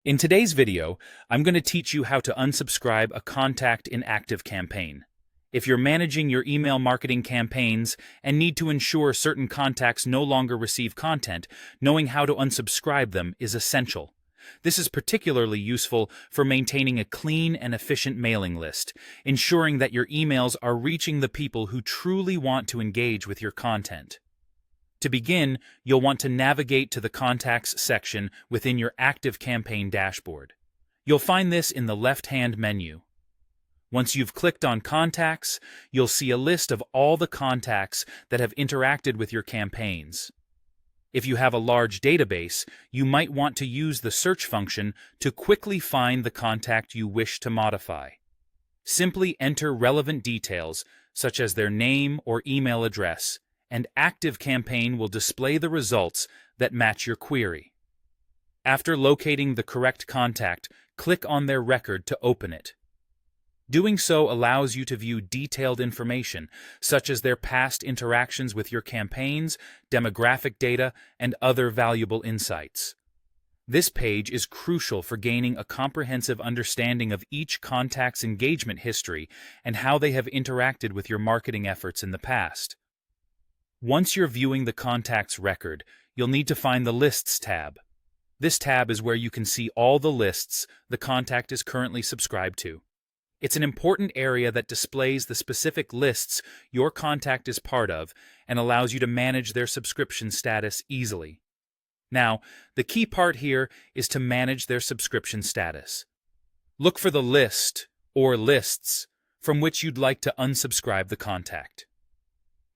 In today's video, I'm going to teach you how to unsubscribe a contact in ActiveCampaign. If you're managing your email marketing campaigns and need to ensure certain contacts no longer receive content, knowing how to unsubscribe them is essential. This is particularly useful for maintaining a clean and efficient mailing list, ensuring that your emails are reaching the people who truly want to engage with your content. To begin, you'll want to navigate to the Contacts section within your ActiveCampaign dashboard. You'll find this in the left-hand menu. Once you've clicked on Contacts, you'll see a list of all the contacts that have interacted with your campaigns. If you have a large database, you might want to use the search function to quickly find the contact you wish to modify. Simply enter relevant details, such as their name or email address, and ActiveCampaign will display the results that match your query. After locating the correct contact, click on their record to open it. Doing so allows you to view detailed information, such as their past interactions with your campaigns, demographic data, and other valuable insights. This page is crucial for gaining a comprehensive understanding of each contact's engagement history and how they have interacted with your marketing efforts in the past. Once you're viewing the contact's record, you'll need to find the Lists tab. This tab is where you can see all the lists the contact is currently subscribed to. It's an important area that displays the specific lists your contact is part of and allows you to manage their subscription status easily. Now, the key part here is to manage their subscription status. Look for the list or lists from which you'd like to unsubscribe the contact.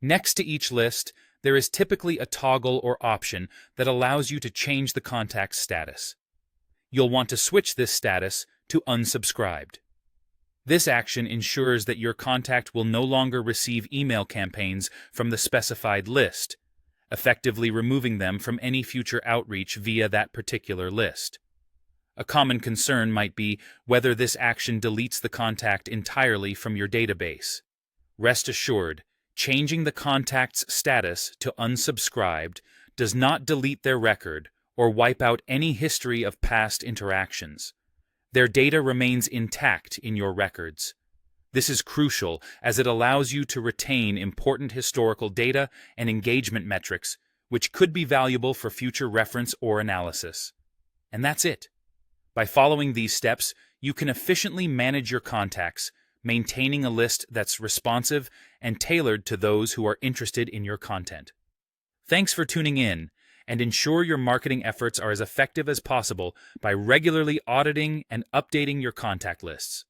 Next to each list, there is typically a toggle or option that allows you to change the contact's status. You'll want to switch this status to unsubscribed. This action ensures that your contact will no longer receive email campaigns from the specified list, effectively removing them from any future outreach via that particular list. A common concern might be whether this action deletes the contact entirely from your database. Rest assured, changing the contact's status to unsubscribed does not delete their record or wipe out any history of past interactions. Their data remains intact in your records. This is crucial as it allows you to retain important historical data and engagement metrics, which could be valuable for future reference or analysis. And that's it. By following these steps, you can efficiently manage your contacts, maintaining a list that's responsive and tailored to those who are interested in your content. Thanks for tuning in, and ensure your marketing efforts are as effective as possible by regularly auditing and updating your contact lists.